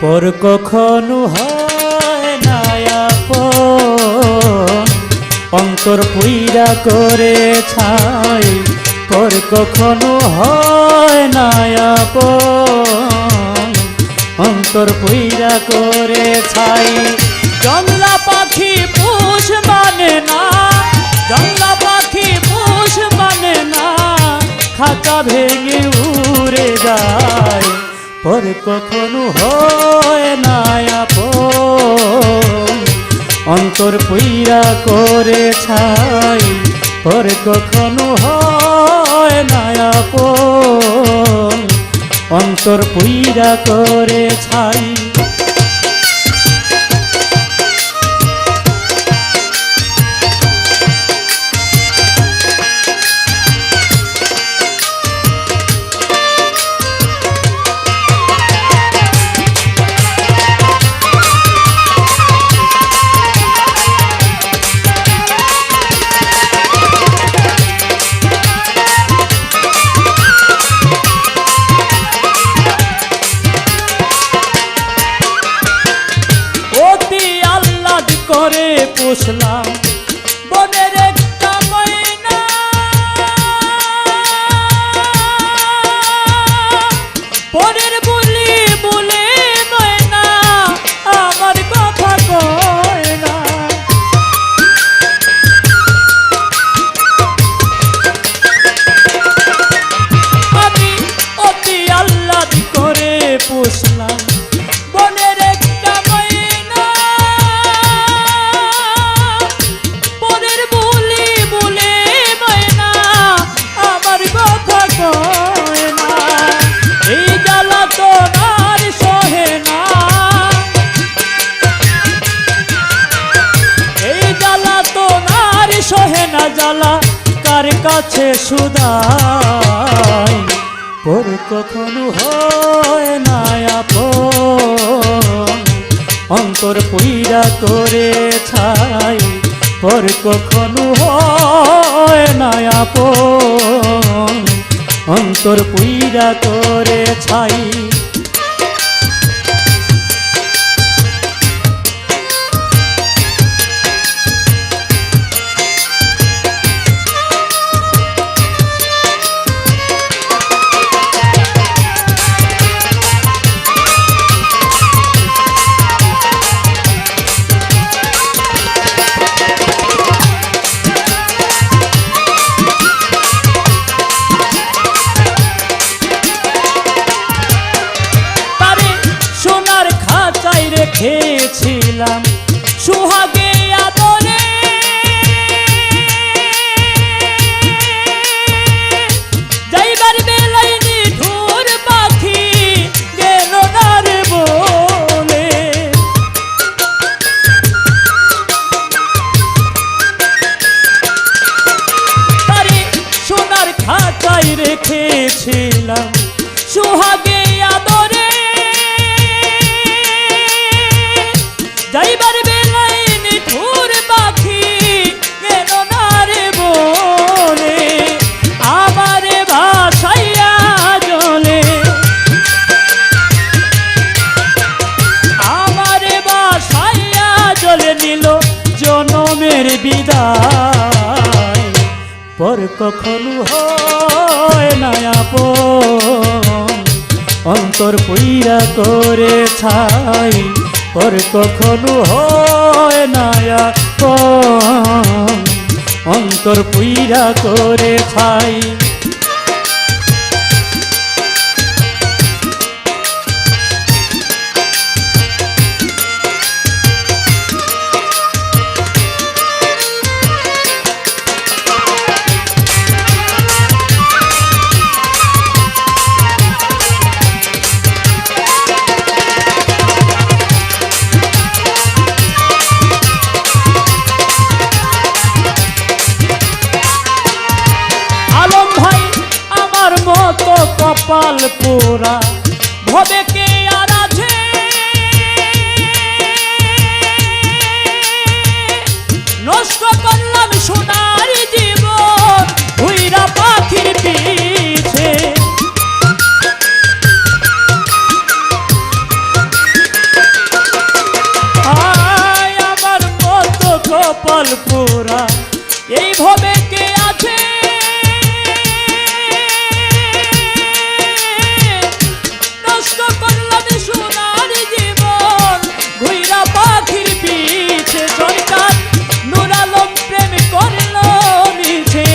পর কখনো হয় না আপন, অন্তর পুইরা করে ছাই। পর কখনো হয় না আপন, অন্তর পুইরা করে ছাই। জংলা পাখি পোষ মানে না, জংলা পাখি পোষ মানে না, খাঁচা ভেঙে উড়ে যায়। পর কখনো হয় না আপন, অন্তর পুইরা করে ছাই। পর কখনো হয় না আপন, অন্তর পুইরা করে ছাই। করে পুষলাম বনের একটা ময়না, বনের বলি বলে ময়না আমার কথা কয় না। আমি অতি আহ্লাদ করে পুষলাম বনের একটা ময়না, বনের বলি বলে ময়না আমার কথা কয় না। এই জ্বালা তো আর সহে না, এই জ্বালা তো আর সহে না, জ্বালা কার কাছে সুদাই। পর কখনো হয় না আপন, অন্তর পুইরা করে ছাই। পর কখনো হয় না আপন, অন্তর পুইরা করে ছাই। রেখেছিলাম সুহাগে আদরে, যাইবার বেলায় নিঠুর পাখি গেল না রে বলে। তারে সোনার খাঁচায় রেখেছিলাম সুহাগে আদরে, যাইবার বেলায় নিঠুর পাখি গেল না রে বলে। আমারে ভাসাইয়া জলে, আমারে ভাসাইয়া জলে নিল জনমের বিদায়। পর কখনো হয় না আপন, অন্তর পুইরা করে ছাই। পর কখনো হয় না আপন, অন্তর পুইরা করে ছাই। কপাল পোড়া ভবে কে আর আছে, নষ্ট করলাম সোনার জীবন উইরা পাখির পিছে। পাগল পুরা এইভাবে কে আছে নষ্ট করলাম সোনার জীবন ঘুইরা পাখির পিছে সরকার নূর আলম প্রেম করল মিছে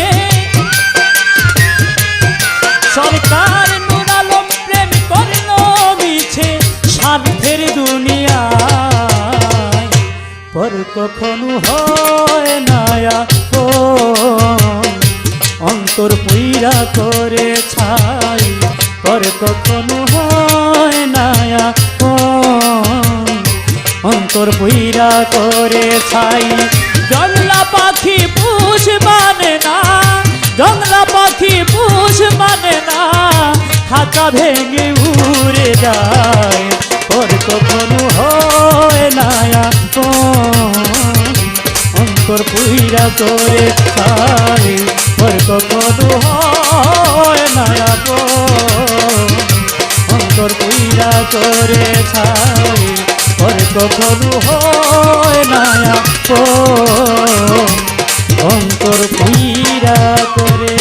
সরকার নূর আলম প্রেম করল মিছে স্বার্থের দুনিয়ায় পর কখনো হয় না অন্তর পুইরা করে ছাই পর কখনো হয় না অন্তর পুইরা করে ছাই জংলা পাখি পুষ মানে না জংলা পাখি পুষ মানে না খাঁচা ভেঙে উড়ে যায় পর কখনো হয় না অন্তর পুইরা করে ছাই পর কখনো হয় না অন্তর পুইরা করে ছাই পর কখনো হয় না অন্তর পুইরা করে